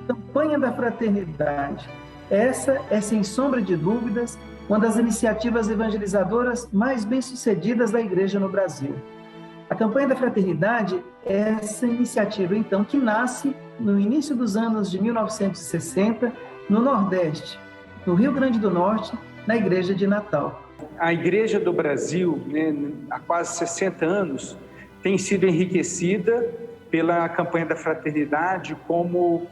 Campanha da Fraternidade. Essa é, sem sombra de dúvidas, uma das iniciativas evangelizadoras mais bem-sucedidas da Igreja no Brasil. A Campanha da Fraternidade é essa iniciativa, então, que nasce no início dos anos de 1960, no Nordeste, no Rio Grande do Norte, na Igreja de Natal. A Igreja do Brasil, há quase 60 anos, tem sido enriquecida pela Campanha da Fraternidade como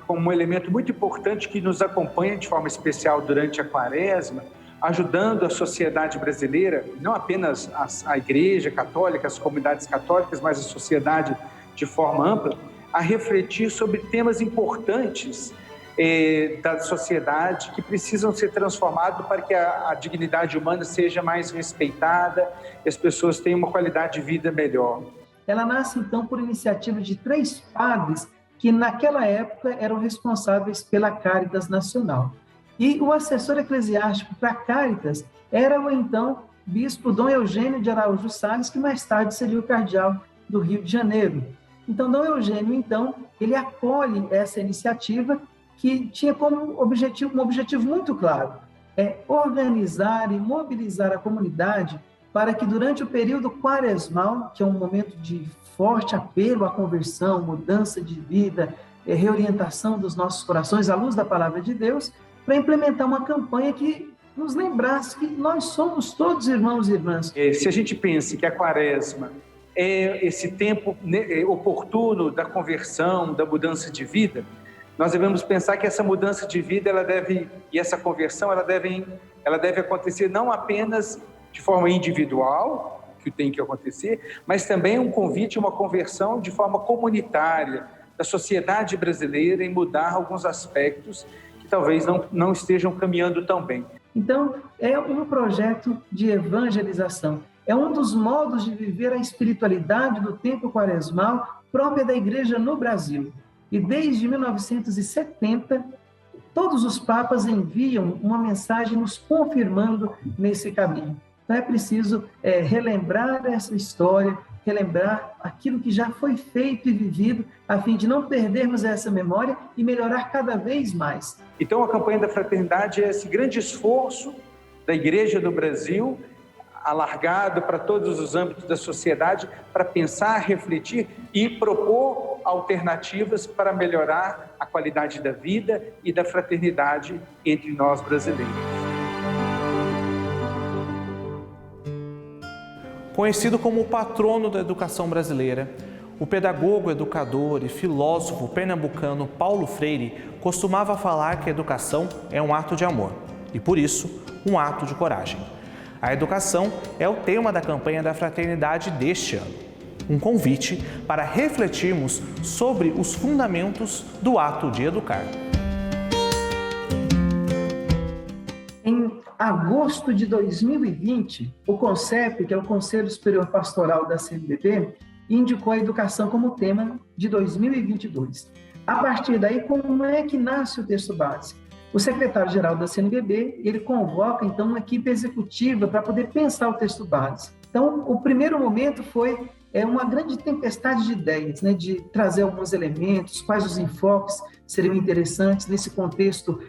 um elemento muito importante que nos acompanha de forma especial durante a Quaresma, ajudando a sociedade brasileira, não apenas a Igreja Católica, as comunidades católicas, mas a sociedade de forma ampla, a refletir sobre temas importantes da sociedade que precisam ser transformados para que a dignidade humana seja mais respeitada e as pessoas tenham uma qualidade de vida melhor. Ela nasce, então, por iniciativa de 3 padres que, naquela época, eram responsáveis pela Caritas Nacional. E o assessor eclesiástico para a Caritas era o, então, bispo Dom Eugênio de Araújo Salles, que mais tarde seria o cardeal do Rio de Janeiro. Então, Dom Eugênio, então, ele acolhe essa iniciativa que tinha como objetivo, um objetivo muito claro, organizar e mobilizar a comunidade para que durante o período quaresmal, que é um momento de forte apelo à conversão, mudança de vida, reorientação dos nossos corações à luz da palavra de Deus, para implementar uma campanha que nos lembrasse que nós somos todos irmãos e irmãs. Se a gente pensa que a Quaresma é esse tempo oportuno da conversão, da mudança de vida, nós devemos pensar que essa mudança de vida e essa conversão ela deve acontecer não apenas de forma individual, que tem que acontecer, mas também um convite, uma conversão de forma comunitária da sociedade brasileira em mudar alguns aspectos que talvez não estejam caminhando tão bem. Então, é um projeto de evangelização. É um dos modos de viver a espiritualidade do tempo quaresmal própria da Igreja no Brasil. E desde 1970, todos os papas enviam uma mensagem nos confirmando nesse caminho. Então é preciso relembrar essa história, relembrar aquilo que já foi feito e vivido, a fim de não perdermos essa memória e melhorar cada vez mais. Então a Campanha da Fraternidade é esse grande esforço da Igreja do Brasil, alargado para todos os âmbitos da sociedade, para pensar, refletir e propor alternativas para melhorar a qualidade da vida e da fraternidade entre nós brasileiros. Conhecido como o patrono da educação brasileira, o pedagogo, educador e filósofo pernambucano Paulo Freire costumava falar que a educação é um ato de amor e, por isso, um ato de coragem. A educação é o tema da Campanha da Fraternidade deste ano. Um convite para refletirmos sobre os fundamentos do ato de educar. Em agosto de 2020, o CONCEP, que é o Conselho Superior Pastoral da CNBB, indicou a educação como tema de 2022. A partir daí, como é que nasce o texto base? O secretário-geral da CNBB, ele convoca, então, uma equipe executiva para poder pensar o texto base. Então, o primeiro momento foi uma grande tempestade de ideias, né, de trazer alguns elementos, quais os enfoques seriam interessantes nesse contexto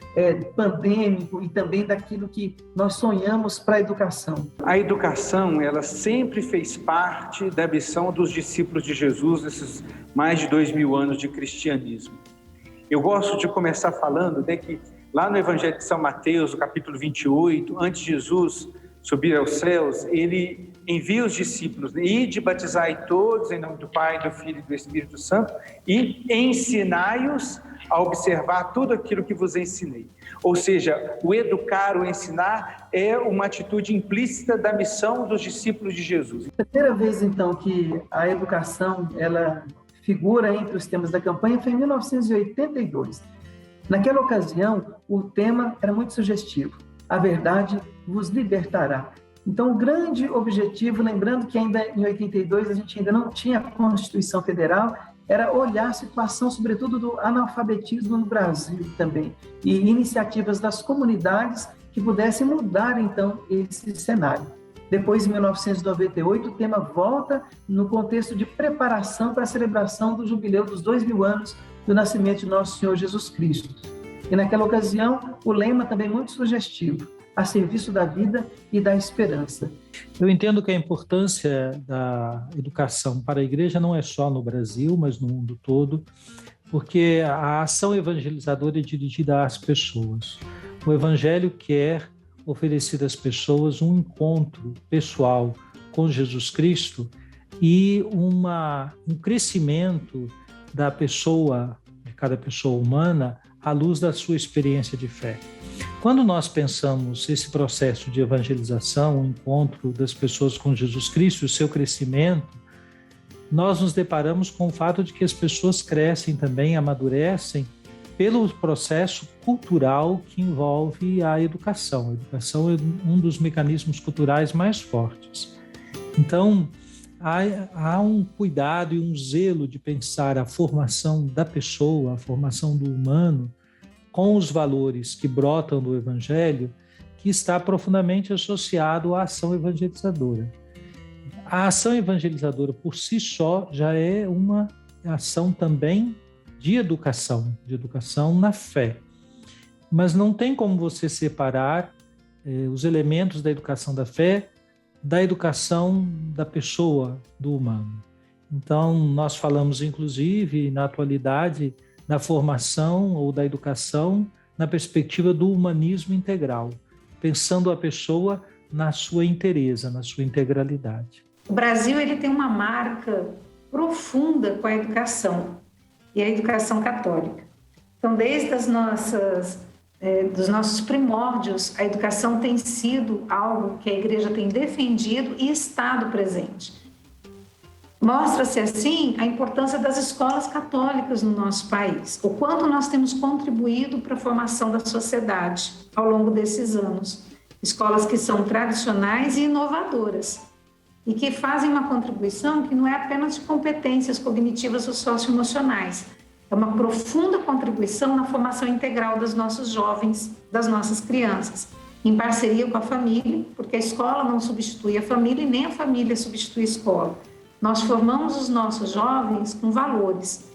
pandêmico e também daquilo que nós sonhamos para a educação. A educação, ela sempre fez parte da missão dos discípulos de Jesus nesses mais de 2000 anos de cristianismo. Eu gosto de começar falando que lá no Evangelho de São Mateus, no capítulo 28, antes de Jesus subir aos céus, ele envia os discípulos, ide batizai todos em nome do Pai, do Filho e do Espírito Santo e ensinai-os a observar tudo aquilo que vos ensinei. Ou seja, o educar, o ensinar é uma atitude implícita da missão dos discípulos de Jesus. A primeira vez, então, que a educação ela figura entre os temas da campanha foi em 1982. Naquela ocasião, o tema era muito sugestivo. A verdade vos libertará. Então, o grande objetivo, lembrando que ainda em 82 a gente ainda não tinha a Constituição Federal, era olhar a situação, sobretudo, do analfabetismo no Brasil também, e iniciativas das comunidades que pudessem mudar, então, esse cenário. Depois, em 1998, o tema volta no contexto de preparação para a celebração do jubileu dos 2000 anos do nascimento de nosso Senhor Jesus Cristo. E naquela ocasião, o lema também muito sugestivo: a serviço da vida e da esperança. Eu entendo que a importância da educação para a igreja não é só no Brasil, mas no mundo todo, porque a ação evangelizadora é dirigida às pessoas. O evangelho quer oferecer às pessoas um encontro pessoal com Jesus Cristo e um crescimento da pessoa, de cada pessoa humana, à luz da sua experiência de fé. Quando nós pensamos esse processo de evangelização, o encontro das pessoas com Jesus Cristo, o seu crescimento, nós nos deparamos com o fato de que as pessoas crescem também, amadurecem, pelo processo cultural que envolve a educação. A educação é um dos mecanismos culturais mais fortes. Então, há um cuidado e um zelo de pensar a formação da pessoa, a formação do humano, com os valores que brotam do Evangelho, que está profundamente associado à ação evangelizadora. A ação evangelizadora por si só já é uma ação também de educação na fé. Mas não tem como você separar os elementos da educação da fé da educação da pessoa, do humano. Então, nós falamos, inclusive, na atualidade, da formação ou da educação na perspectiva do humanismo integral, pensando a pessoa na sua inteireza, na sua integralidade. O Brasil ele tem uma marca profunda com a educação, e a educação católica. Então, desde dos nossos primórdios, a educação tem sido algo que a Igreja tem defendido e estado presente. Mostra-se, assim, a importância das escolas católicas no nosso país, o quanto nós temos contribuído para a formação da sociedade ao longo desses anos. Escolas que são tradicionais e inovadoras, e que fazem uma contribuição que não é apenas de competências cognitivas ou socioemocionais, é uma profunda contribuição na formação integral dos nossos jovens, das nossas crianças, em parceria com a família, porque a escola não substitui a família e nem a família substitui a escola. Nós formamos os nossos jovens com valores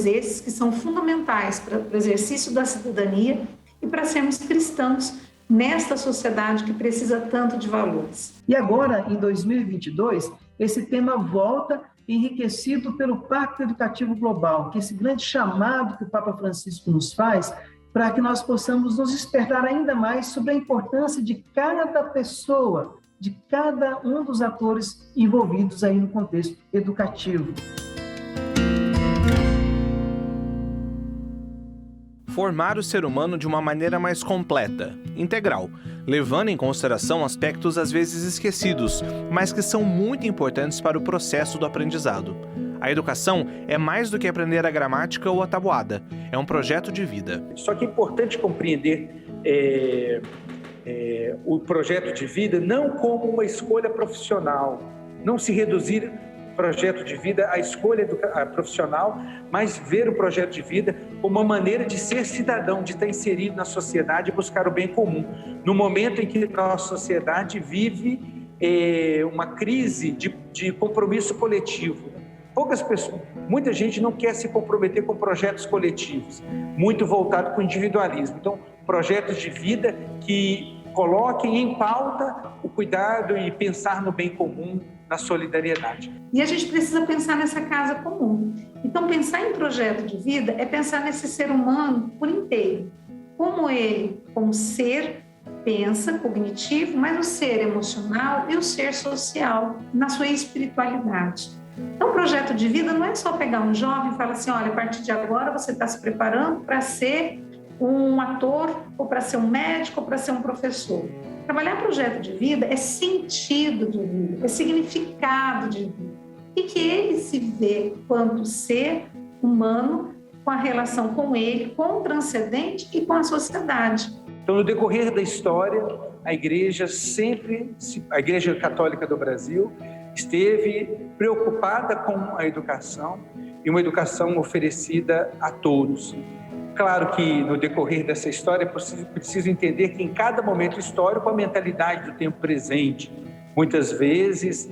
esses que são fundamentais para o exercício da cidadania e para sermos cristãos nesta sociedade que precisa tanto de valores. E agora, em 2022, esse tema volta enriquecido pelo Pacto Educativo Global, que é esse grande chamado que o Papa Francisco nos faz para que nós possamos nos despertar ainda mais sobre a importância de cada pessoa, de cada um dos atores envolvidos aí no contexto educativo. Formar o ser humano de uma maneira mais completa, integral, levando em consideração aspectos às vezes esquecidos, mas que são muito importantes para o processo do aprendizado. A educação é mais do que aprender a gramática ou a tabuada, é um projeto de vida. Só que é importante compreender o projeto de vida não como uma escolha profissional, não se reduzir projeto de vida à escolha profissional, mas ver o projeto de vida como uma maneira de ser cidadão, de estar inserido na sociedade e buscar o bem comum. No momento em que nossa sociedade vive uma crise de compromisso coletivo, muita gente não quer se comprometer com projetos coletivos, muito voltado para o individualismo. Então, projetos de vida que coloquem em pauta o cuidado e pensar no bem comum, na solidariedade. E a gente precisa pensar nessa casa comum. Então, pensar em projeto de vida é pensar nesse ser humano por inteiro. Como ele, como ser, pensa, cognitivo, mas o ser emocional e o ser social, na sua espiritualidade. Então, projeto de vida não é só pegar um jovem e falar assim, olha, a partir de agora você está se preparando para ser um ator, ou para ser um médico, ou para ser um professor. Trabalhar projeto de vida é sentido de vida, é significado de vida. E que ele se vê quanto ser humano, com a relação com ele, com o transcendente e com a sociedade. Então, no decorrer da história, a Igreja Católica do Brasil esteve preocupada com a educação e uma educação oferecida a todos. Claro que no decorrer dessa história é preciso entender que em cada momento histórico a mentalidade do tempo presente, muitas vezes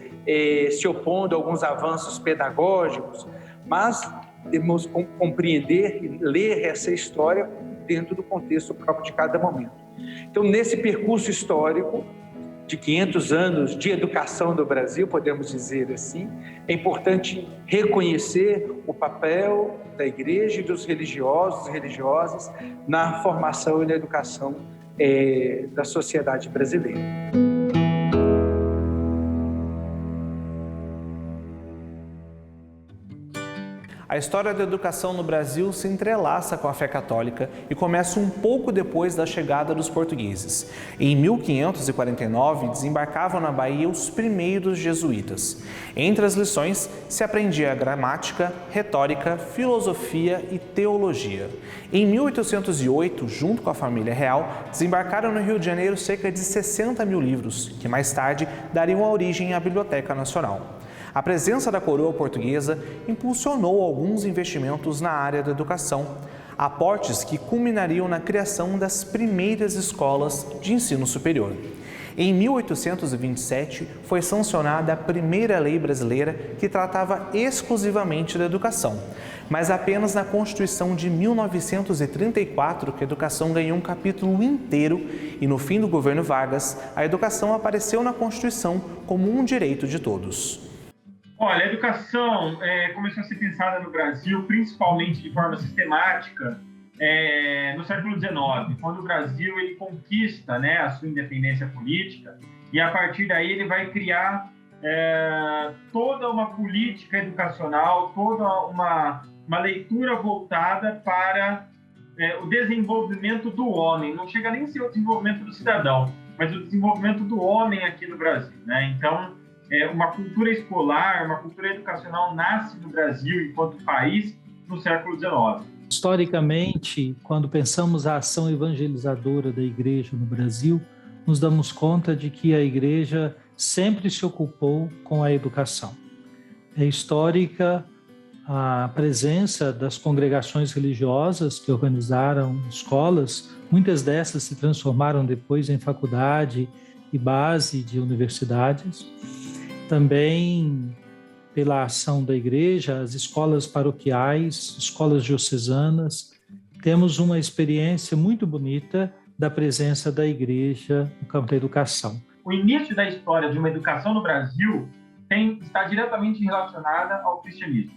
se opondo a alguns avanços pedagógicos, mas devemos compreender e ler essa história dentro do contexto próprio de cada momento. Então, nesse percurso histórico de 500 anos de educação no Brasil, podemos dizer assim, é importante reconhecer o papel da igreja e dos religiosos e religiosas na formação e na educação da sociedade brasileira. A história da educação no Brasil se entrelaça com a fé católica e começa um pouco depois da chegada dos portugueses. Em 1549, desembarcavam na Bahia os primeiros jesuítas. Entre as lições, se aprendia gramática, retórica, filosofia e teologia. Em 1808, junto com a família real, desembarcaram no Rio de Janeiro cerca de 60 mil livros, que mais tarde dariam origem à Biblioteca Nacional. A presença da coroa portuguesa impulsionou alguns investimentos na área da educação, aportes que culminariam na criação das primeiras escolas de ensino superior. Em 1827, foi sancionada a primeira lei brasileira que tratava exclusivamente da educação, mas apenas na Constituição de 1934 que a educação ganhou um capítulo inteiro e no fim do governo Vargas, a educação apareceu na Constituição como um direito de todos. Olha, a educação começou a ser pensada no Brasil, principalmente de forma sistemática, no século XIX, quando o Brasil ele conquista, né, a sua independência política, e a partir daí ele vai criar toda uma política educacional, toda uma leitura voltada para o desenvolvimento do homem. Não chega nem a ser o desenvolvimento do cidadão, mas o desenvolvimento do homem aqui no Brasil, né? Então, uma cultura escolar, uma cultura educacional nasce no Brasil enquanto país no século XIX. Historicamente, quando pensamos a ação evangelizadora da igreja no Brasil, nos damos conta de que a igreja sempre se ocupou com a educação. É histórica a presença das congregações religiosas que organizaram escolas, muitas dessas se transformaram depois em faculdade e base de universidades. Também, pela ação da igreja, as escolas paroquiais, escolas diocesanas, temos uma experiência muito bonita da presença da igreja no campo da educação. O início da história de uma educação no Brasil está diretamente relacionada ao cristianismo.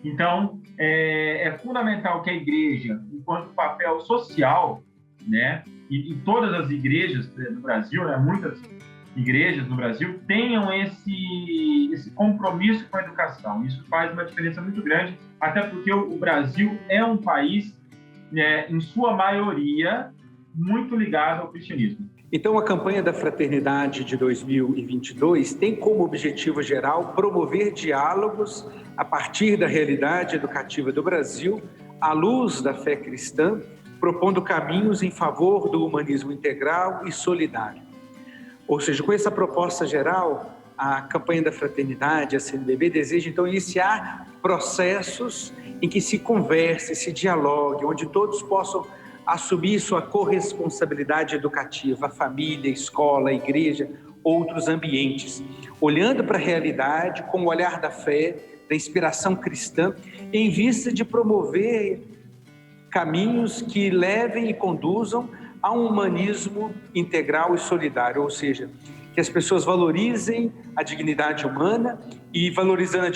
Então, é fundamental que a igreja, enquanto papel social, né, e todas as igrejas no Brasil, né, muitas igrejas no Brasil tenham esse compromisso com a educação. Isso faz uma diferença muito grande, até porque o Brasil é um país, em sua maioria, muito ligado ao cristianismo. Então, a campanha da Fraternidade de 2022 tem como objetivo geral promover diálogos a partir da realidade educativa do Brasil, à luz da fé cristã, propondo caminhos em favor do humanismo integral e solidário. Ou seja, com essa proposta geral, a campanha da Fraternidade, a CNBB, deseja então iniciar processos em que se converse, se dialogue, onde todos possam assumir sua corresponsabilidade educativa, a família, a escola, a igreja, outros ambientes, olhando para a realidade com o olhar da fé, da inspiração cristã, em vista de promover caminhos que levem e conduzam a um humanismo integral e solidário, ou seja, que as pessoas valorizem a dignidade humana e, valorizando a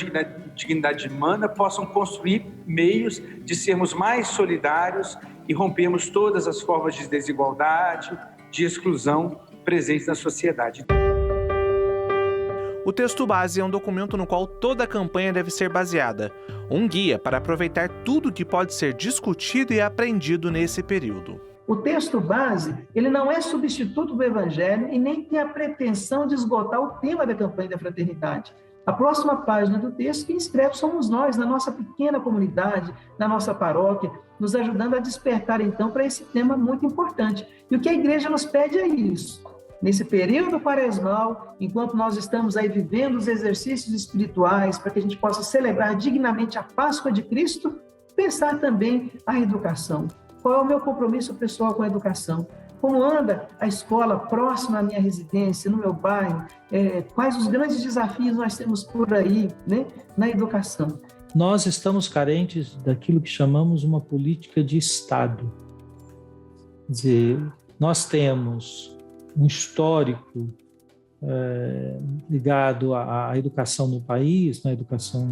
dignidade humana, possam construir meios de sermos mais solidários e rompermos todas as formas de desigualdade, de exclusão presentes na sociedade. O texto base é um documento no qual toda a campanha deve ser baseada, um guia para aproveitar tudo que pode ser discutido e aprendido nesse período. O texto base, ele não é substituto do Evangelho e nem tem a pretensão de esgotar o tema da campanha da Fraternidade. A próxima página do texto, quem escreve somos nós, na nossa pequena comunidade, na nossa paróquia, nos ajudando a despertar, então, para esse tema muito importante. E o que a igreja nos pede é isso. Nesse período quaresmal, enquanto nós estamos aí vivendo os exercícios espirituais, para que a gente possa celebrar dignamente a Páscoa de Cristo, pensar também a educação. Qual é o meu compromisso pessoal com a educação? Como anda a escola próxima à minha residência, no meu bairro? Quais os grandes desafios nós temos por aí, né, na educação? nós estamos carentes daquilo que chamamos uma política de Estado. Quer dizer, nós temos um histórico ligado à educação no país, na educação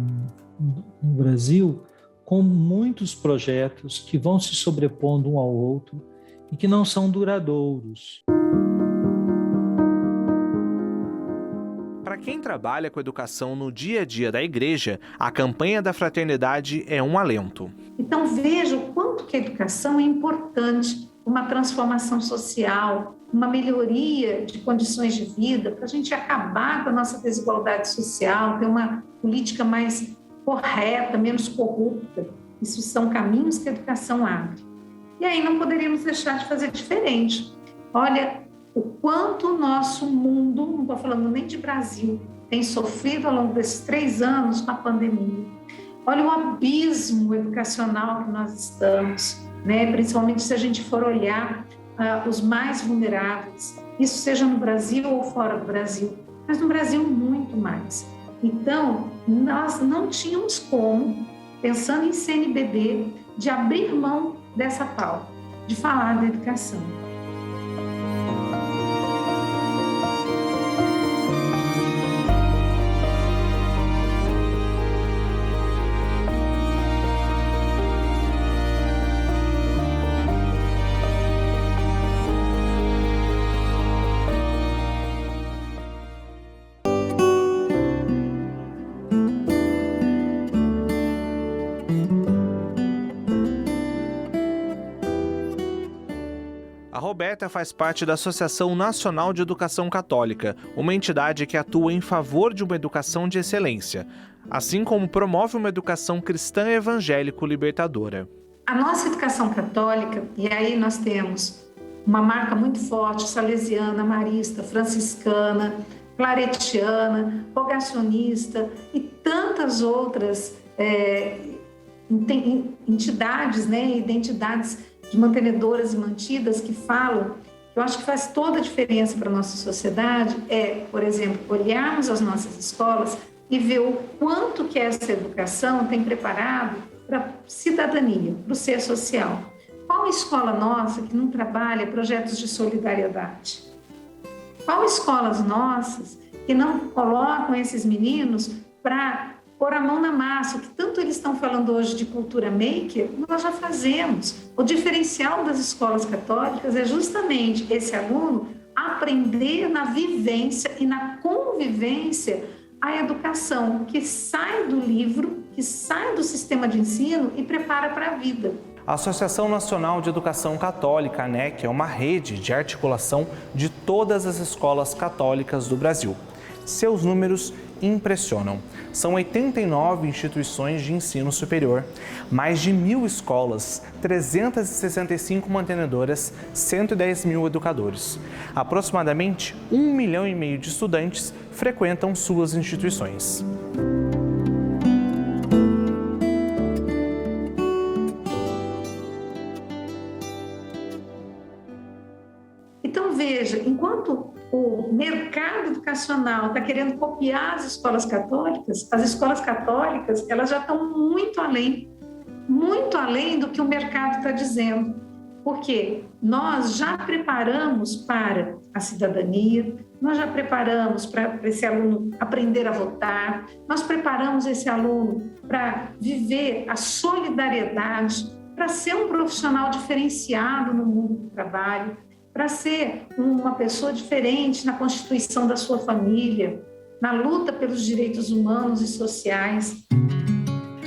no Brasil, com muitos projetos que vão se sobrepondo um ao outro e que não são duradouros. Para quem trabalha com educação no dia a dia da igreja, a campanha da fraternidade é um alento. Então veja o quanto que a educação é importante, uma transformação social, uma melhoria de condições de vida, para a gente acabar com a nossa desigualdade social, ter uma política mais correta, menos corrupta. Isso são caminhos que a educação abre. E aí não poderíamos deixar de fazer diferente. Olha o quanto o nosso mundo, não estou falando nem de Brasil, tem sofrido ao longo desses 3 anos com a pandemia. Olha o abismo educacional que nós estamos, né? Principalmente se a gente for olhar os mais vulneráveis, isso seja no Brasil ou fora do Brasil, mas no Brasil muito mais. Então, nós não tínhamos como, pensando em CNBB, de abrir mão dessa pauta, de falar da educação. A Roberta faz parte da Associação Nacional de Educação Católica, uma entidade que atua em favor de uma educação de excelência, assim como promove uma educação cristã evangélico-libertadora. A nossa educação católica, e aí nós temos uma marca muito forte, salesiana, marista, franciscana, claretiana, rogacionista e tantas outras entidades, né, identidades de mantenedoras e mantidas que falam, que eu acho que faz toda a diferença para a nossa sociedade, por exemplo, olharmos as nossas escolas e ver o quanto que essa educação tem preparado para a cidadania, para o ser social. Qual escola nossa que não trabalha projetos de solidariedade? Qual escolas nossas que não colocam esses meninos para pôr a mão na massa? O que tanto eles estão falando hoje de cultura maker, nós já fazemos. O diferencial das escolas católicas é justamente esse aluno aprender na vivência e na convivência a educação que sai do livro, que sai do sistema de ensino e prepara para a vida. A Associação Nacional de Educação Católica, ANEC, é uma rede de articulação de todas as escolas católicas do Brasil. Seus números impressionam. São 89 instituições de ensino superior, mais de 1.000 escolas, 365 mantenedoras, 110 mil educadores. Aproximadamente 1,5 milhão de estudantes frequentam suas instituições. Então, veja, enquanto o mercado educacional está querendo copiar as escolas católicas elas já estão muito além do que o mercado está dizendo. Porque nós já preparamos para a cidadania, nós já preparamos para esse aluno aprender a votar, nós preparamos esse aluno para viver a solidariedade, para ser um profissional diferenciado no mundo do trabalho, para ser uma pessoa diferente na constituição da sua família, na luta pelos direitos humanos e sociais.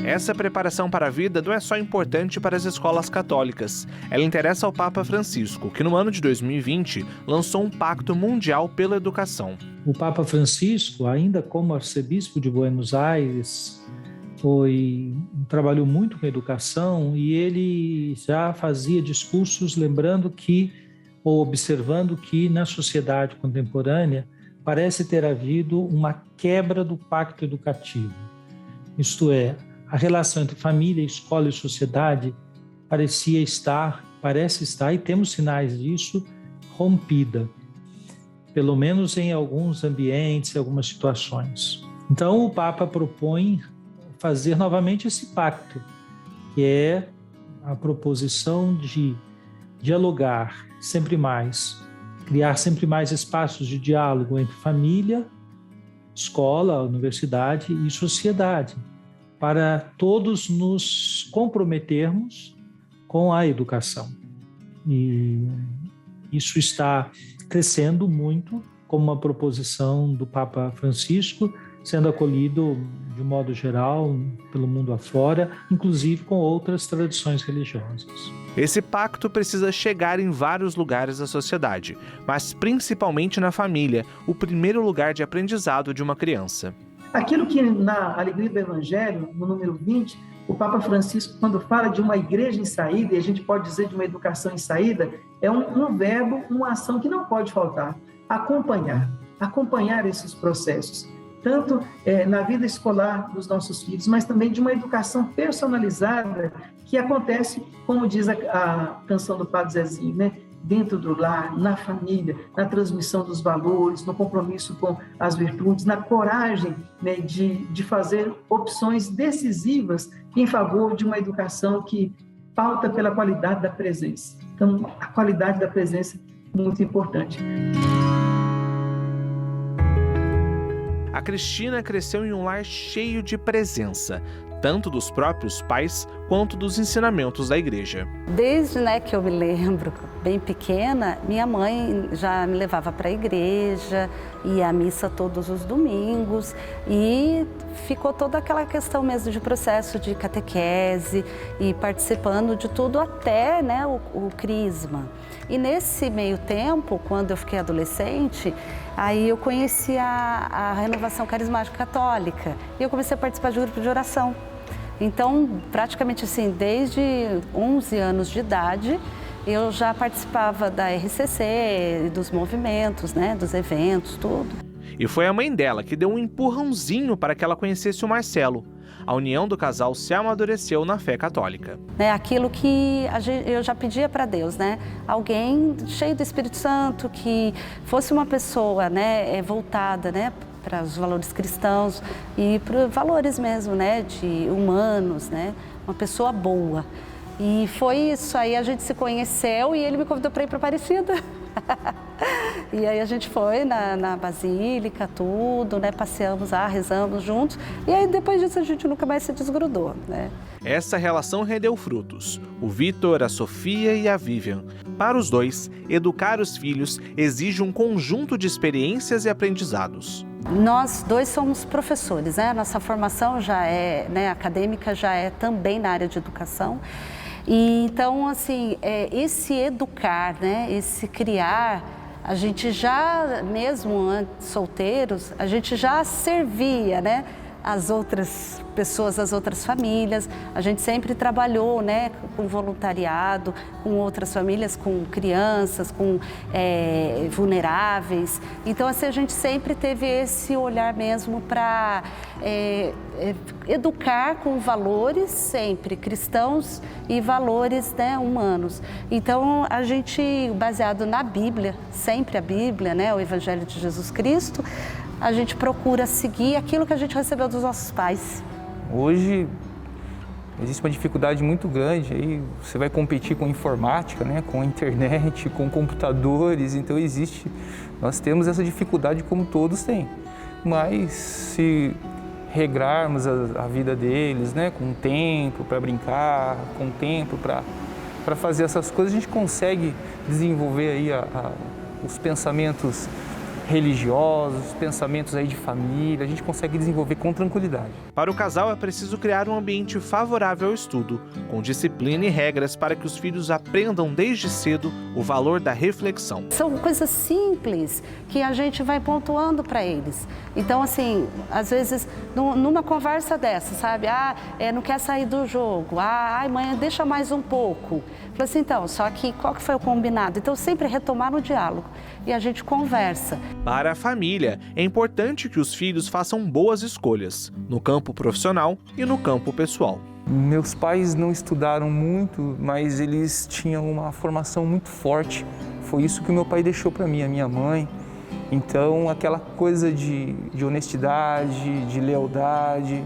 Essa preparação para a vida não é só importante para as escolas católicas. Ela interessa ao Papa Francisco, que no ano de 2020 lançou um pacto mundial pela educação. O Papa Francisco, ainda como arcebispo de Buenos Aires, trabalhou muito com educação e ele já fazia discursos observando que na sociedade contemporânea parece ter havido uma quebra do pacto educativo. Isto é, a relação entre família, escola e sociedade parece estar, e temos sinais disso, rompida, pelo menos em alguns ambientes, em algumas situações. Então, o Papa propõe fazer novamente esse pacto, que é a proposição de dialogar sempre mais, criar sempre mais espaços de diálogo entre família, escola, universidade e sociedade, para todos nos comprometermos com a educação. E isso está crescendo muito como uma proposição do Papa Francisco, sendo acolhido de modo geral pelo mundo afora, inclusive com outras tradições religiosas. Esse pacto precisa chegar em vários lugares da sociedade, mas principalmente na família, o primeiro lugar de aprendizado de uma criança. Aquilo que na Alegria do Evangelho, no número 20, o Papa Francisco, quando fala de uma igreja em saída, e a gente pode dizer de uma educação em saída, é um verbo, uma ação que não pode faltar: acompanhar esses processos, tanto na vida escolar dos nossos filhos, mas também de uma educação personalizada que acontece, como diz a canção do Padre Zezinho, né? Dentro do lar, na família, na transmissão dos valores, no compromisso com as virtudes, na coragem, né, de fazer opções decisivas em favor de uma educação que pauta pela qualidade da presença. Então, a qualidade da presença é muito importante. A Cristina cresceu em um lar cheio de presença, tanto dos próprios pais quanto dos ensinamentos da igreja. Desde que eu me lembro, bem pequena, minha mãe já me levava para a igreja, ia à missa todos os domingos e ficou toda aquela questão mesmo de processo de catequese e participando de tudo até o crisma. E nesse meio tempo, quando eu fiquei adolescente, aí eu conheci a Renovação Carismática Católica e eu comecei a participar de grupo de oração. Então, praticamente assim, desde 11 anos de idade, eu já participava da RCC, dos movimentos, dos eventos, tudo. E foi a mãe dela que deu um empurrãozinho para que ela conhecesse o Marcelo. A união do casal se amadureceu na fé católica. Aquilo que eu já pedia para Deus, alguém cheio do Espírito Santo, que fosse uma pessoa voltada para os valores cristãos e para os valores mesmo, de humanos, uma pessoa boa. E foi isso, aí a gente se conheceu e ele me convidou para ir para Aparecida. E aí a gente foi na Basílica, tudo, passeamos lá, rezamos juntos. E aí depois disso a gente nunca mais se desgrudou, Essa relação rendeu frutos. O Vitor, a Sofia e a Vivian. Para os dois, educar os filhos exige um conjunto de experiências e aprendizados. Nós dois somos professores, Nossa formação já é acadêmica, já é também na área de educação. E então, assim, esse educar, esse criar, a gente já, mesmo antes solteiros, a gente já servia, as outras pessoas, as outras famílias. A gente sempre trabalhou, com voluntariado, com outras famílias, com crianças, com vulneráveis. Então, assim, a gente sempre teve esse olhar mesmo para educar com valores sempre cristãos e valores humanos. Então, a gente, baseado na Bíblia, sempre a Bíblia, o Evangelho de Jesus Cristo, a gente procura seguir aquilo que a gente recebeu dos nossos pais. Hoje existe uma dificuldade muito grande, aí você vai competir com informática, com a internet, com computadores, então nós temos essa dificuldade como todos têm. Mas se regrarmos a vida deles, com tempo para brincar, com tempo para fazer essas coisas, a gente consegue desenvolver aí os pensamentos religiosos, pensamentos aí de família, a gente consegue desenvolver com tranquilidade. Para o casal é preciso criar um ambiente favorável ao estudo, com disciplina e regras para que os filhos aprendam desde cedo o valor da reflexão. São coisas simples que a gente vai pontuando para eles. Então, assim, às vezes, numa conversa dessa, sabe? Não quer sair do jogo. Mãe, deixa mais um pouco. Falei assim, então, só que qual que foi o combinado? Então, sempre retomar no diálogo e a gente conversa. Para a família, é importante que os filhos façam boas escolhas, no campo profissional e no campo pessoal. Meus pais não estudaram muito, mas eles tinham uma formação muito forte. Foi isso que meu pai deixou para mim, a minha mãe. Então, aquela coisa de honestidade, de lealdade.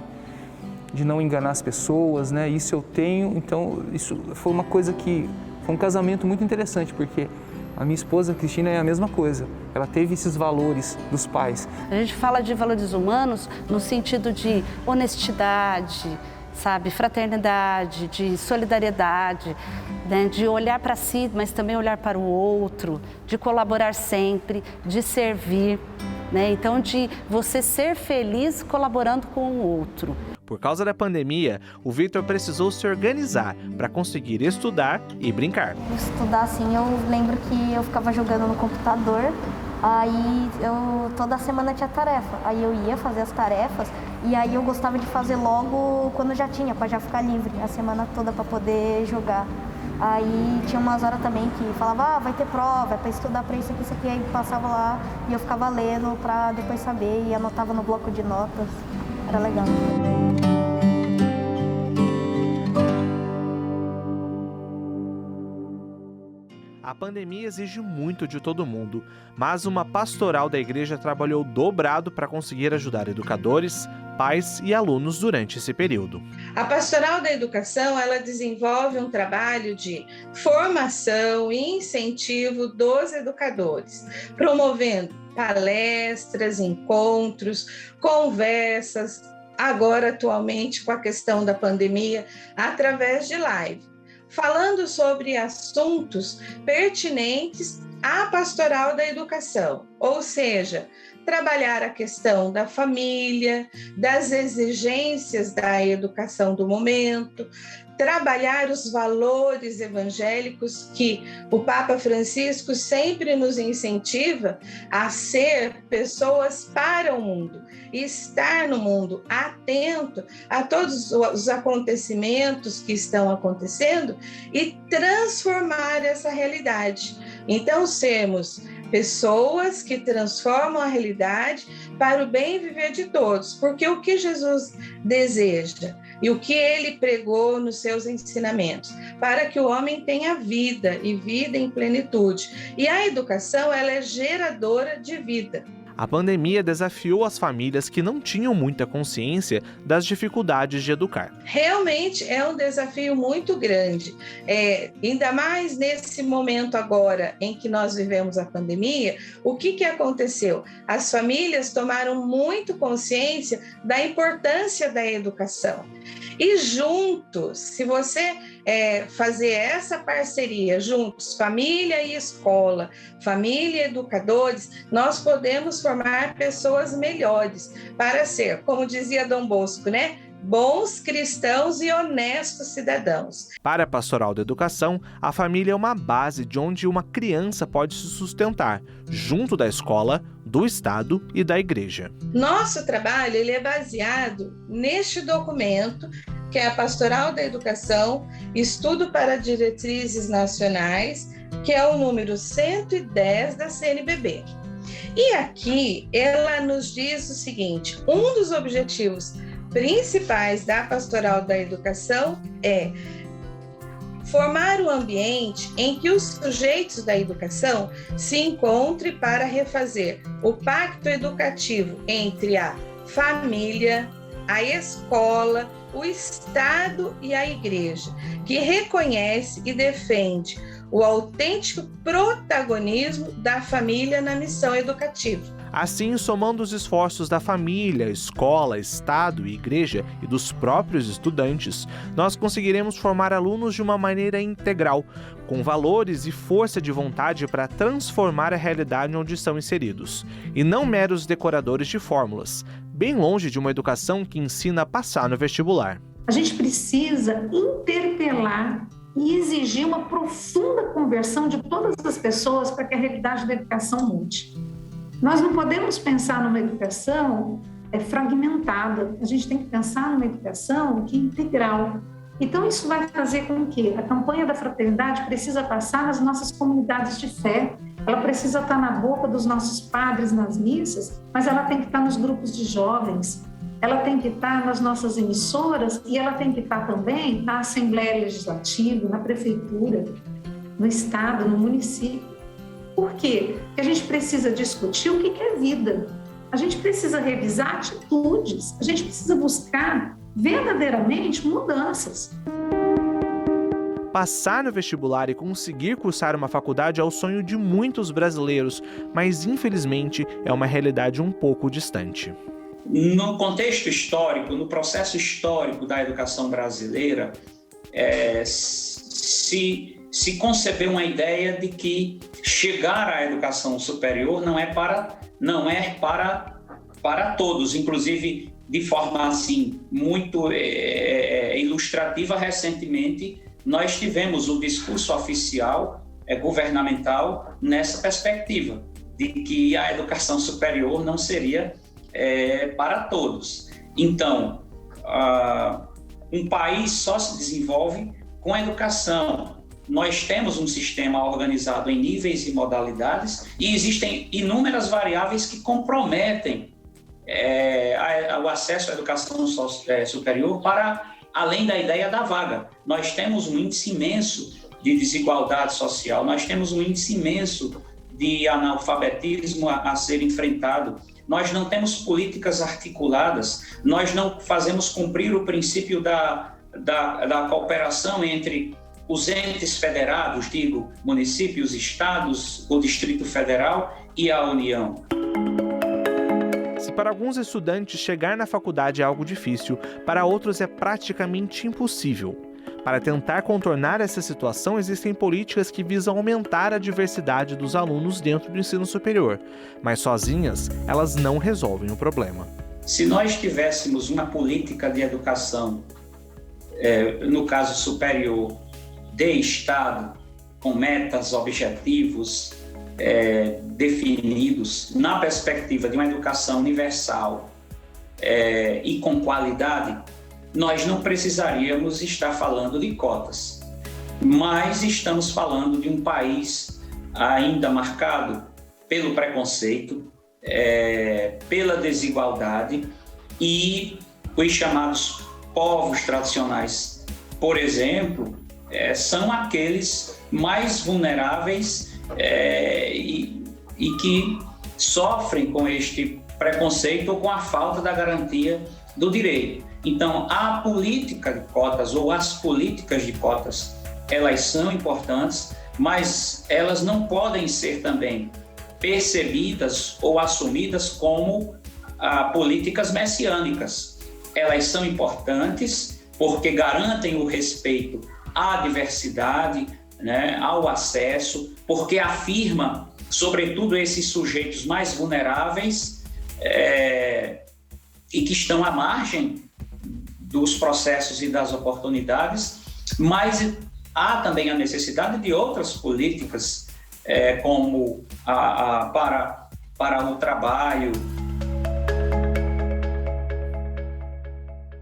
de não enganar as pessoas, né? Isso eu tenho, então isso foi uma coisa que foi um casamento muito interessante, porque a minha esposa, Cristina, é a mesma coisa. Ela teve esses valores dos pais. A gente fala de valores humanos no sentido de honestidade, sabe, fraternidade, de solidariedade, né? De olhar para si, mas também olhar para o outro, de colaborar sempre, de servir, né? Então, de você ser feliz colaborando com o outro. Por causa da pandemia, o Victor precisou se organizar para conseguir estudar e brincar. Estudar, assim, eu lembro que eu ficava jogando no computador, aí toda semana tinha tarefa, aí eu ia fazer as tarefas e aí eu gostava de fazer logo quando já tinha, para já ficar livre a semana toda para poder jogar. Aí tinha umas horas também que falava, vai ter prova, é para estudar para isso aqui, aí passava lá e eu ficava lendo para depois saber e anotava no bloco de notas, era legal. A pandemia exige muito de todo mundo, mas uma pastoral da igreja trabalhou dobrado para conseguir ajudar educadores, pais e alunos durante esse período. A Pastoral da Educação, ela desenvolve um trabalho de formação e incentivo dos educadores, promovendo palestras, encontros, conversas, agora atualmente com a questão da pandemia, através de live, falando sobre assuntos pertinentes à Pastoral da Educação, ou seja, trabalhar a questão da família, das exigências da educação do momento, trabalhar os valores evangélicos que o Papa Francisco sempre nos incentiva a ser pessoas para o mundo, estar no mundo atento a todos os acontecimentos que estão acontecendo e transformar essa realidade. Então, sermos pessoas que transformam a realidade para o bem viver de todos, porque o que Jesus deseja e o que ele pregou nos seus ensinamentos, para que o homem tenha vida e vida em plenitude. E a educação, ela é geradora de vida. A pandemia desafiou as famílias que não tinham muita consciência das dificuldades de educar. Realmente é um desafio muito grande, ainda mais nesse momento agora em que nós vivemos a pandemia. O que aconteceu? As famílias tomaram muito consciência da importância da educação. E juntos, se você fazer essa parceria juntos, família e escola, família e educadores, nós podemos formar pessoas melhores para ser, como dizia Dom Bosco, né? Bons cristãos e honestos cidadãos. Para a Pastoral da Educação, a família é uma base de onde uma criança pode se sustentar, junto da escola, do Estado e da Igreja. Nosso trabalho ele é baseado neste documento, que é a Pastoral da Educação, Estudo para Diretrizes Nacionais, que é o número 110 da CNBB. E aqui ela nos diz o seguinte: um dos objetivos principais da Pastoral da Educação é formar um ambiente em que os sujeitos da educação se encontrem para refazer o pacto educativo entre a família, a escola, o Estado e a Igreja, que reconhece e defende o autêntico protagonismo da família na missão educativa. Assim, somando os esforços da família, escola, Estado e Igreja e dos próprios estudantes, nós conseguiremos formar alunos de uma maneira integral, com valores e força de vontade para transformar a realidade onde estão inseridos, e não meros decoradores de fórmulas, bem longe de uma educação que ensina a passar no vestibular. A gente precisa interpelar e exigir uma profunda conversão de todas as pessoas para que a realidade da educação mude. Nós não podemos pensar numa educação fragmentada, a gente tem que pensar numa educação que é integral. Então, isso vai fazer com que a campanha da fraternidade precisa passar nas nossas comunidades de fé, ela precisa estar na boca dos nossos padres nas missas, mas ela tem que estar nos grupos de jovens, ela tem que estar nas nossas emissoras e ela tem que estar também na Assembleia Legislativa, na Prefeitura, no Estado, no município. Por quê? Porque a gente precisa discutir o que é vida. a gente precisa revisar atitudes, a gente precisa buscar verdadeiramente mudanças. Passar no vestibular e conseguir cursar uma faculdade é o sonho de muitos brasileiros, mas infelizmente é uma realidade um pouco distante. No contexto histórico, no processo histórico da educação brasileira, se concebeu uma ideia de que chegar à educação superior não é para todos, inclusive de forma assim muito ilustrativa. Recentemente nós tivemos o discurso oficial governamental nessa perspectiva de que a educação superior não seria para todos. Então, um país só se desenvolve com a educação. Nós temos um sistema organizado em níveis e modalidades e existem inúmeras variáveis que comprometem o acesso à educação superior para além da ideia da vaga. Nós temos um índice imenso de desigualdade social, nós temos um índice imenso de analfabetismo a ser enfrentado, nós não temos políticas articuladas, nós não fazemos cumprir o princípio da cooperação entre os entes federados, digo, municípios, estados, o Distrito Federal e a União. Se para alguns estudantes chegar na faculdade é algo difícil, para outros é praticamente impossível. Para tentar contornar essa situação, existem políticas que visam aumentar a diversidade dos alunos dentro do ensino superior, mas sozinhas, elas não resolvem o problema. Se nós tivéssemos uma política de educação, no caso superior, de Estado, com metas, objetivos definidos, na perspectiva de uma educação universal e com qualidade, nós não precisaríamos estar falando de cotas. Mas estamos falando de um país ainda marcado pelo preconceito, pela desigualdade, e os chamados povos tradicionais, por exemplo, são aqueles mais vulneráveis e que sofrem com este preconceito ou com a falta da garantia do direito. Então, a política de cotas ou as políticas de cotas, elas são importantes, mas elas não podem ser também percebidas ou assumidas como políticas messiânicas. Elas são importantes porque garantem o respeito à diversidade, né, ao acesso, porque afirma, sobretudo, esses sujeitos mais vulneráveis e que estão à margem dos processos e das oportunidades, mas há também a necessidade de outras políticas, como para o trabalho.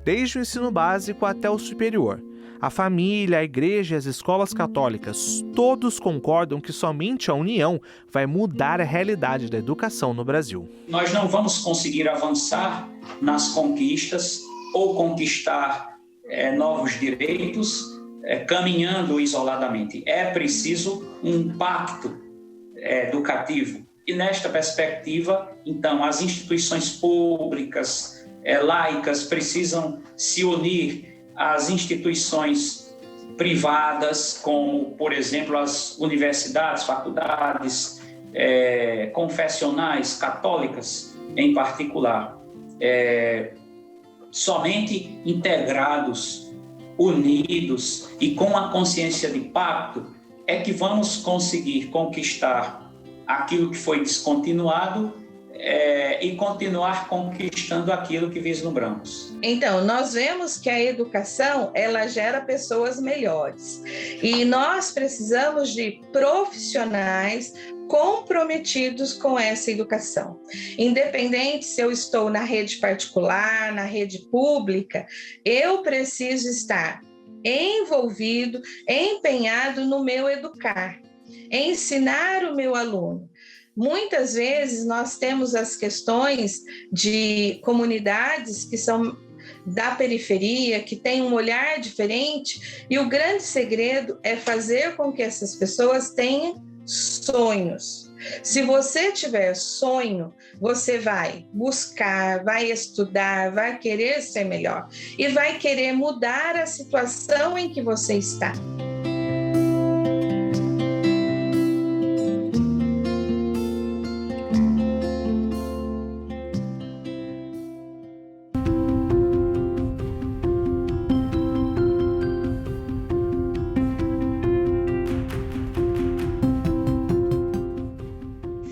Desde o ensino básico até o superior, a família, a igreja e as escolas católicas, todos concordam que somente a união vai mudar a realidade da educação no Brasil. Nós não vamos conseguir avançar nas conquistas ou conquistar novos direitos caminhando isoladamente. É preciso um pacto educativo. E nesta perspectiva, então, as instituições públicas, laicas, precisam se unir às instituições privadas, como, por exemplo, as universidades, faculdades confessionais, católicas em particular. Somente integrados, unidos e com a consciência de pacto é que vamos conseguir conquistar aquilo que foi descontinuado e continuar conquistando aquilo que vislumbramos. Então, nós vemos que a educação, ela gera pessoas melhores. E nós precisamos de profissionais comprometidos com essa educação. Independente se eu estou na rede particular, na rede pública, eu preciso estar envolvido, empenhado no meu educar, ensinar o meu aluno. Muitas vezes nós temos as questões de comunidades que são da periferia, que têm um olhar diferente, e o grande segredo é fazer com que essas pessoas tenham sonhos. Se você tiver sonho, você vai buscar, vai estudar, vai querer ser melhor e vai querer mudar a situação em que você está.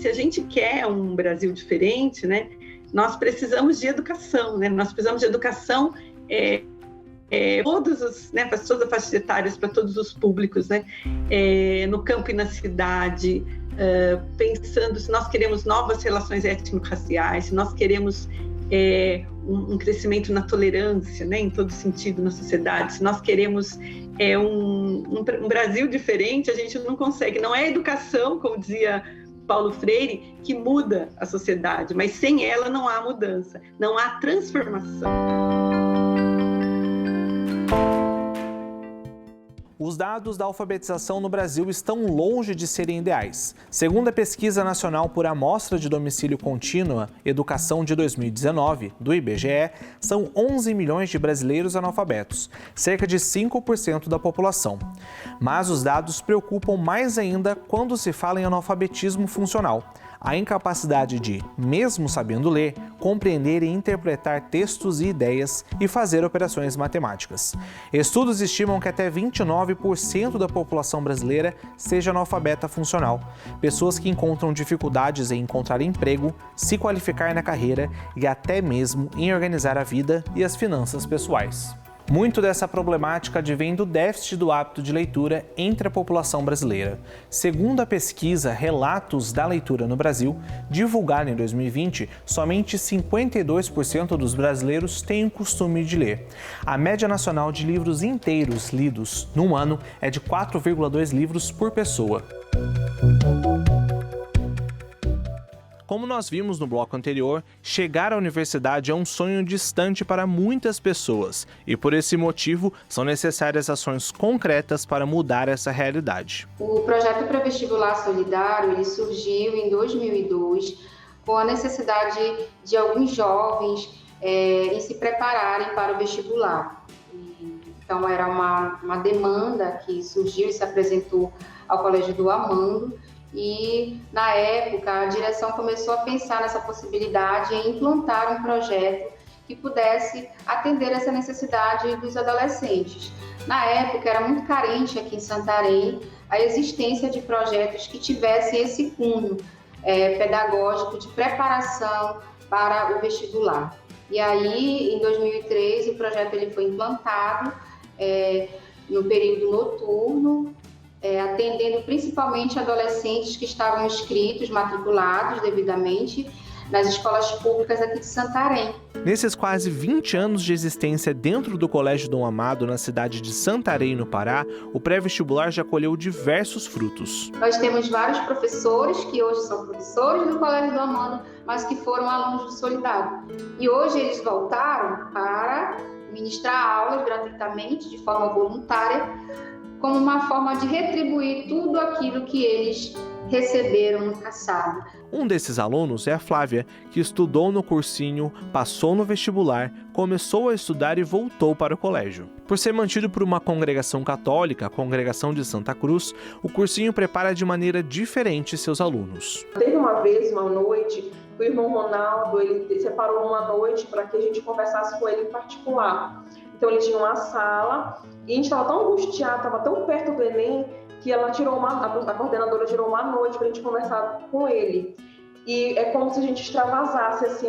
Se a gente quer um Brasil diferente, né, nós precisamos de educação, né? Nós precisamos de educação para todas as faixas etárias, para todos os públicos, né? No campo e na cidade, pensando se nós queremos novas relações étnico-raciais, se nós queremos um crescimento na tolerância, né, em todo sentido na sociedade, se nós queremos um Brasil diferente, a gente não consegue. Não é a educação, como dizia Paulo Freire, que muda a sociedade, mas sem ela não há mudança, não há transformação. Os dados da alfabetização no Brasil estão longe de serem ideais. Segundo a Pesquisa Nacional por Amostra de Domicílio Contínua, Educação de 2019, do IBGE, são 11 milhões de brasileiros analfabetos, cerca de 5% da população. Mas os dados preocupam mais ainda quando se fala em analfabetismo funcional. A incapacidade de, mesmo sabendo ler, compreender e interpretar textos e ideias e fazer operações matemáticas. Estudos estimam que até 29% da população brasileira seja analfabeta funcional, pessoas que encontram dificuldades em encontrar emprego, se qualificar na carreira e até mesmo em organizar a vida e as finanças pessoais. Muito dessa problemática advém do déficit do hábito de leitura entre a população brasileira. Segundo a pesquisa Relatos da Leitura no Brasil, divulgada em 2020, somente 52% dos brasileiros têm o costume de ler. A média nacional de livros inteiros lidos num ano é de 4,2 livros por pessoa. Como nós vimos no bloco anterior, chegar à universidade é um sonho distante para muitas pessoas e, por esse motivo, são necessárias ações concretas para mudar essa realidade. O projeto pré-vestibular solidário ele surgiu em 2002 com a necessidade de alguns jovens em se prepararem para o vestibular. Então, era uma demanda que surgiu e se apresentou ao Colégio do Amando. E, na época, a direção começou a pensar nessa possibilidade em implantar um projeto que pudesse atender essa necessidade dos adolescentes. Na época, era muito carente aqui em Santarém a existência de projetos que tivessem esse cunho pedagógico de preparação para o vestibular. E aí, em 2003, o projeto ele foi implantado no período noturno, atendendo principalmente adolescentes que estavam inscritos, matriculados devidamente nas escolas públicas aqui de Santarém. Nesses quase 20 anos de existência dentro do Colégio Dom Amado, na cidade de Santarém, no Pará, o pré-vestibular já colheu diversos frutos. Nós temos vários professores que hoje são professores do Colégio Dom Amado, mas que foram alunos do Solidário. E hoje eles voltaram para ministrar aulas gratuitamente, de forma voluntária, como uma forma de retribuir tudo aquilo que eles receberam no passado. Um desses alunos é a Flávia, que estudou no cursinho, passou no vestibular, começou a estudar e voltou para o colégio. Por ser mantido por uma congregação católica, a Congregação de Santa Cruz, o cursinho prepara de maneira diferente seus alunos. Teve uma vez, uma noite, o irmão Ronaldo, ele separou uma noite para que a gente conversasse com ele em particular. Então ele tinha uma sala e a gente estava tão angustiado, estava tão perto do Enem, que ela a coordenadora tirou uma noite para a gente conversar com ele. E é como se a gente extravasasse, assim,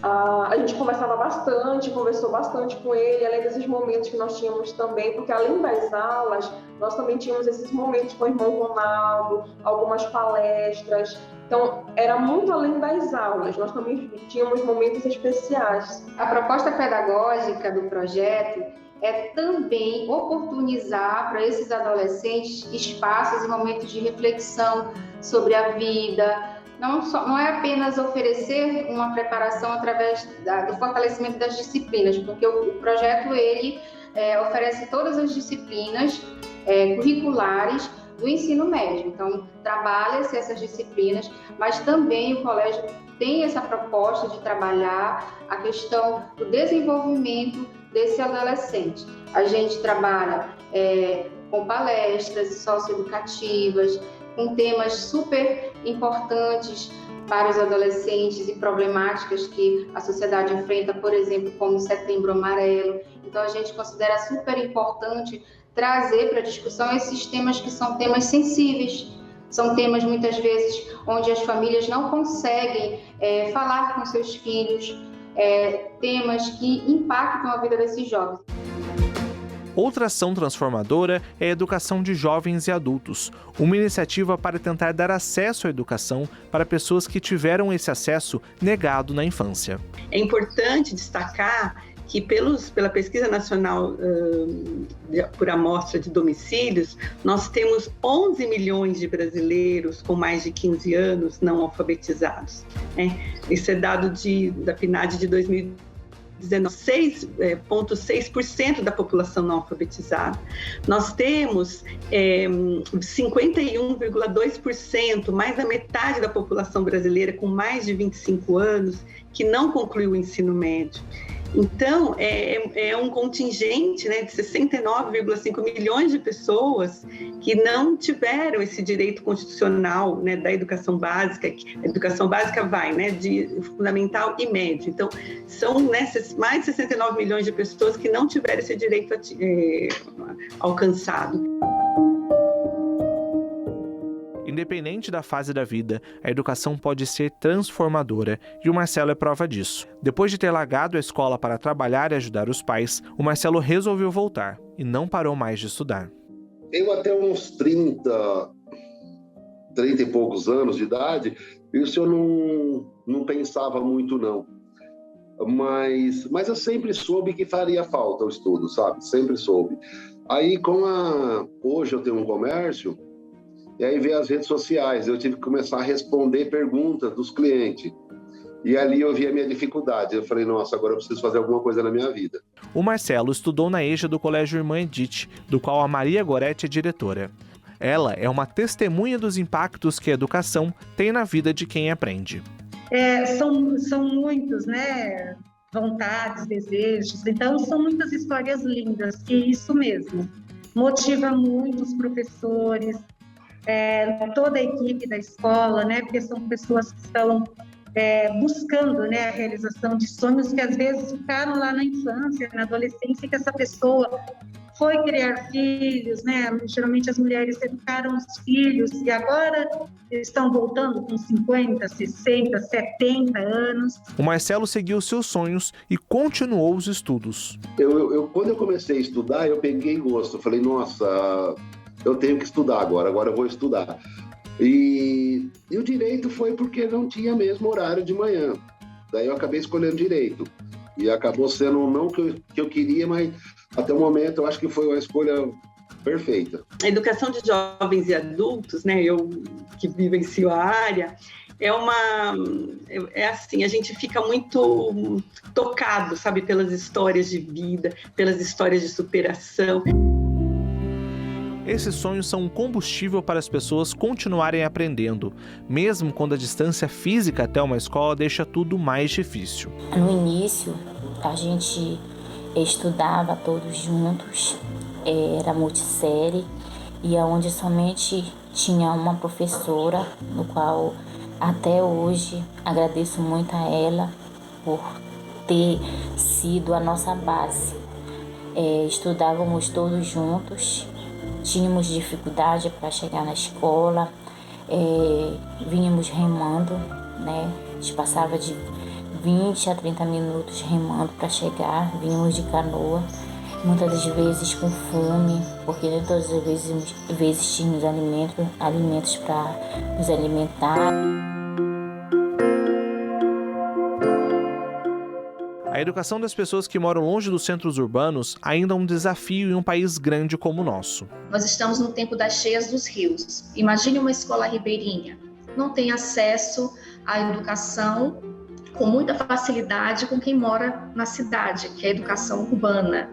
a gente conversava bastante, conversou bastante com ele, além desses momentos que nós tínhamos também, porque além das aulas, nós também tínhamos esses momentos com o irmão Ronaldo, algumas palestras. Então, era muito além das aulas, nós também tínhamos momentos especiais. A proposta pedagógica do projeto é também oportunizar para esses adolescentes espaços e momentos de reflexão sobre a vida. Não é apenas oferecer uma preparação através do fortalecimento das disciplinas, porque o projeto ele oferece todas as disciplinas curriculares, do ensino médio. Então, trabalha-se essas disciplinas, mas também o colégio tem essa proposta de trabalhar a questão do desenvolvimento desse adolescente. A gente trabalha com palestras socioeducativas, com temas super importantes para os adolescentes e problemáticas que a sociedade enfrenta, por exemplo, como o Setembro Amarelo. Então, a gente considera super importante trazer para a discussão esses temas que são temas sensíveis. São temas, muitas vezes, onde as famílias não conseguem falar com seus filhos, temas que impactam a vida desses jovens. Outra ação transformadora é a educação de jovens e adultos, uma iniciativa para tentar dar acesso à educação para pessoas que tiveram esse acesso negado na infância. É importante destacar que pela Pesquisa Nacional por Amostra de Domicílios, nós temos 11 milhões de brasileiros com mais de 15 anos não alfabetizados. Esse é dado da PNAD de 2019, 6,6% da população não alfabetizada. Nós temos 51,2%, mais da metade da população brasileira com mais de 25 anos, que não concluiu o ensino médio. Então, é um contingente, né, de 69,5 milhões de pessoas que não tiveram esse direito constitucional, né, da educação básica. A educação básica vai, né, de fundamental e médio. Então, são mais de 69 milhões de pessoas que não tiveram esse direito alcançado. Independente da fase da vida, a educação pode ser transformadora, e o Marcelo é prova disso. Depois de ter largado a escola para trabalhar e ajudar os pais, o Marcelo resolveu voltar e não parou mais de estudar. Eu até uns 30 e poucos anos de idade, isso eu não pensava muito não. Mas eu sempre soube que faria falta o estudo, sabe? Sempre soube. Aí hoje eu tenho um comércio, e aí veio as redes sociais, eu tive que começar a responder perguntas dos clientes. E ali eu vi a minha dificuldade. Eu falei, nossa, agora eu preciso fazer alguma coisa na minha vida. O Marcelo estudou na EJA do Colégio Irmã Edith, do qual a Maria Goretti é diretora. Ela é uma testemunha dos impactos que a educação tem na vida de quem aprende. São muitos, né? Vontades, desejos. Então, são muitas histórias lindas, que isso mesmo motiva muito os professores, toda a equipe da escola, né? Porque são pessoas que estão buscando, né, a realização de sonhos que às vezes ficaram lá na infância, na adolescência, que essa pessoa foi criar filhos, né? Geralmente as mulheres educaram os filhos e agora estão voltando com 50, 60, 70 anos. O Marcelo seguiu seus sonhos e continuou os estudos. Quando eu comecei a estudar, eu peguei gosto. Eu falei, nossa, eu tenho que estudar agora eu vou estudar. E o direito foi porque não tinha mesmo horário de manhã. Daí eu acabei escolhendo direito. E acabou sendo não que eu queria, mas até o momento eu acho que foi a escolha perfeita. A educação de jovens e adultos, né, eu que vivencio a área, assim, a gente fica muito tocado, sabe, pelas histórias de vida, pelas histórias de superação. Esses sonhos são um combustível para as pessoas continuarem aprendendo, mesmo quando a distância física até uma escola deixa tudo mais difícil. No início, a gente estudava todos juntos, era multissérie, e onde somente tinha uma professora, no qual até hoje agradeço muito a ela por ter sido a nossa base. Estudávamos todos juntos. Tínhamos dificuldade para chegar na escola, vínhamos remando, né? A gente passava de 20 a 30 minutos remando para chegar, vínhamos de canoa, muitas das vezes com fome, porque nem todas as vezes tínhamos alimentos para nos alimentar. A educação das pessoas que moram longe dos centros urbanos ainda é um desafio em um país grande como o nosso. Nós estamos no tempo das cheias dos rios. Imagine uma escola ribeirinha. Não tem acesso à educação com muita facilidade com quem mora na cidade, que é a educação urbana.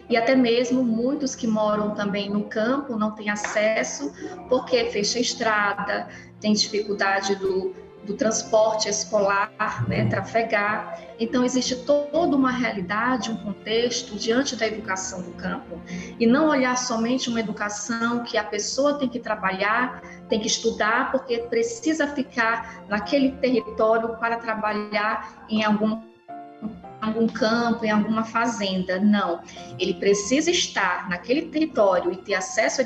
e até mesmo muitos que moram também no campo não têm acesso porque fecha a estrada, tem dificuldade do transporte escolar, né, trafegar. Então, existe toda uma realidade, um contexto diante da educação do campo. E não olhar somente uma educação que a pessoa tem que trabalhar, tem que estudar, porque precisa ficar naquele território para trabalhar em algum campo, em alguma fazenda. Não, ele precisa estar naquele território e ter acesso à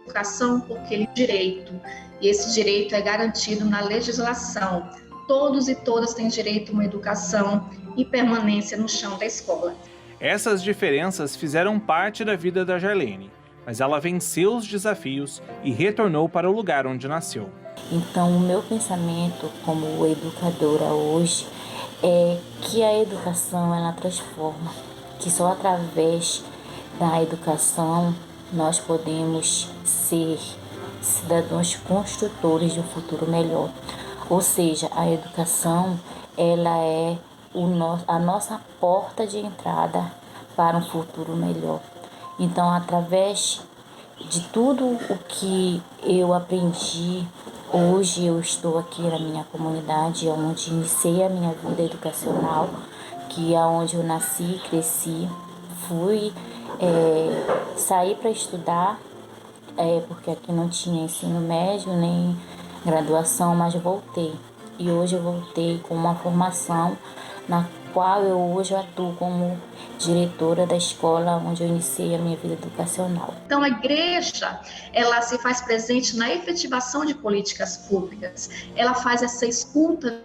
educação porque ele tem direito. E esse direito é garantido na legislação. Todos e todas têm direito a uma educação e permanência no chão da escola. Essas diferenças fizeram parte da vida da Jarlene, mas ela venceu os desafios e retornou para o lugar onde nasceu. Então, o meu pensamento como educadora hoje é que a educação ela transforma, que só através da educação nós podemos ser cidadãos construtores de um futuro melhor. Ou seja, a educação ela é a nossa porta de entrada para um futuro melhor. Então, através de tudo o que eu aprendi, hoje eu estou aqui na minha comunidade, onde iniciei a minha vida educacional, que é onde eu nasci, cresci, fui sair para estudar, porque aqui não tinha ensino médio nem graduação, mas eu voltei. E hoje eu voltei com uma formação na qual eu hoje atuo como diretora da escola onde eu iniciei a minha vida educacional. Então, a igreja, ela se faz presente na efetivação de políticas públicas, ela faz essa escuta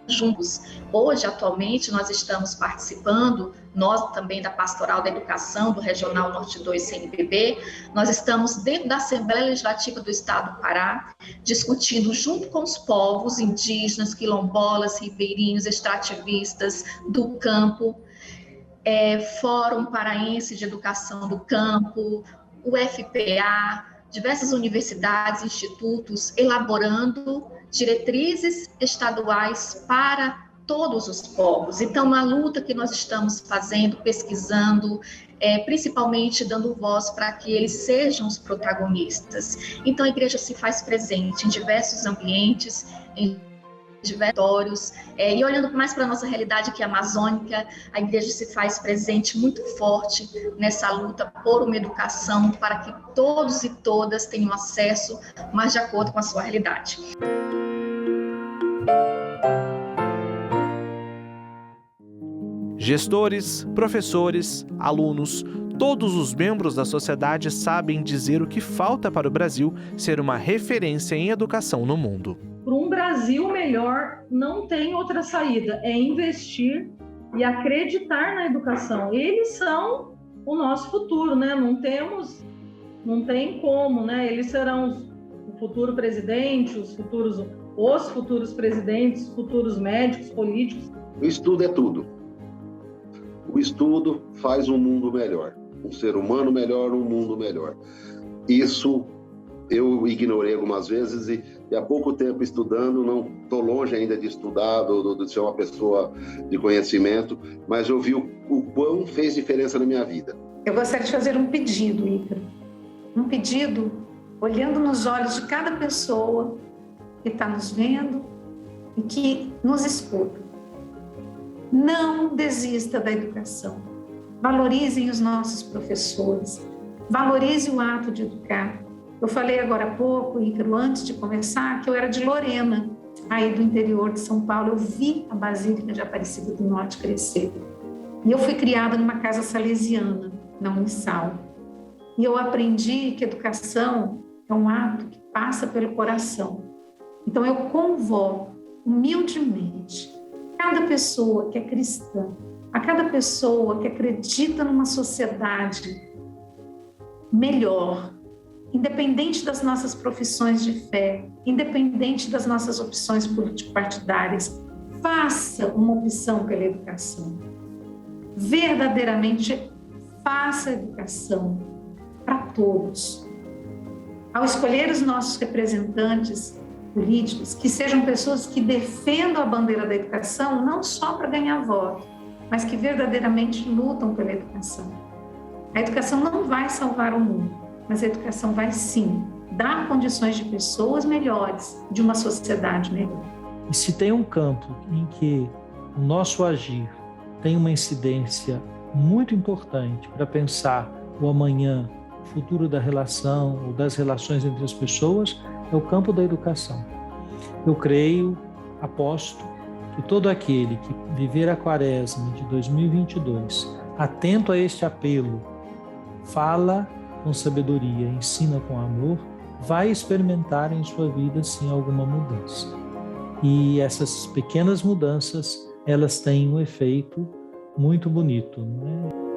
juntos. Hoje, atualmente, nós estamos participando, nós também da Pastoral da Educação, do Regional Norte 2 CNBB, nós estamos dentro da Assembleia Legislativa do Estado do Pará, discutindo junto com os povos indígenas, quilombolas, ribeirinhos, extrativistas do campo, Fórum Paraense de Educação do Campo, o FPA, diversas universidades, institutos, elaborando diretrizes estaduais para todos os povos. Então, uma luta que nós estamos fazendo, pesquisando, principalmente dando voz para que eles sejam os protagonistas. Então, a igreja se faz presente em diversos ambientes, em diversos territórios, e olhando mais para a nossa realidade aqui amazônica, a igreja se faz presente muito forte nessa luta por uma educação para que todos e todas tenham acesso, mas de acordo com a sua realidade. Gestores, professores, alunos, todos os membros da sociedade sabem dizer o que falta para o Brasil ser uma referência em educação no mundo. Para um Brasil melhor, não tem outra saída, é investir e acreditar na educação. Eles são o nosso futuro, né? Não tem como, né? Eles serão o futuro presidente, os futuros presidentes, os futuros médicos, políticos. O estudo é tudo. O estudo faz um mundo melhor, um ser humano melhor, um mundo melhor. Isso eu ignorei algumas vezes e há pouco tempo estudando, não estou longe ainda de estudar, de ser uma pessoa de conhecimento, mas eu vi o quão fez diferença na minha vida. Eu gostaria de fazer um pedido, Ícaro. Um pedido olhando nos olhos de cada pessoa que está nos vendo e que nos escuta. Não desista da educação. Valorizem os nossos professores. Valorize o ato de educar. Eu falei agora há pouco, Ícaro, antes de começar, que eu era de Lorena, aí do interior de São Paulo. Eu vi a Basílica de Aparecida do Norte crescer. E eu fui criada numa casa salesiana, na Unisal. E eu aprendi que educação é um ato que passa pelo coração. Então eu convoco, humildemente, cada pessoa que é cristã, a cada pessoa que acredita numa sociedade melhor, independente das nossas profissões de fé, independente das nossas opções político-partidárias, faça uma opção pela educação. Verdadeiramente faça a educação para todos. Ao escolher os nossos representantes políticos, que sejam pessoas que defendam a bandeira da educação, não só para ganhar voto, mas que verdadeiramente lutam pela educação. A educação não vai salvar o mundo, mas a educação vai sim dar condições de pessoas melhores, de uma sociedade melhor. E se tem um campo em que o nosso agir tem uma incidência muito importante para pensar o amanhã, o futuro da relação ou das relações entre as pessoas, é o campo da educação. Eu creio, aposto, que todo aquele que viver a Quaresma de 2022, atento a este apelo, fala com sabedoria, ensina com amor, vai experimentar em sua vida sim alguma mudança. E essas pequenas mudanças, elas têm um efeito muito bonito, não é?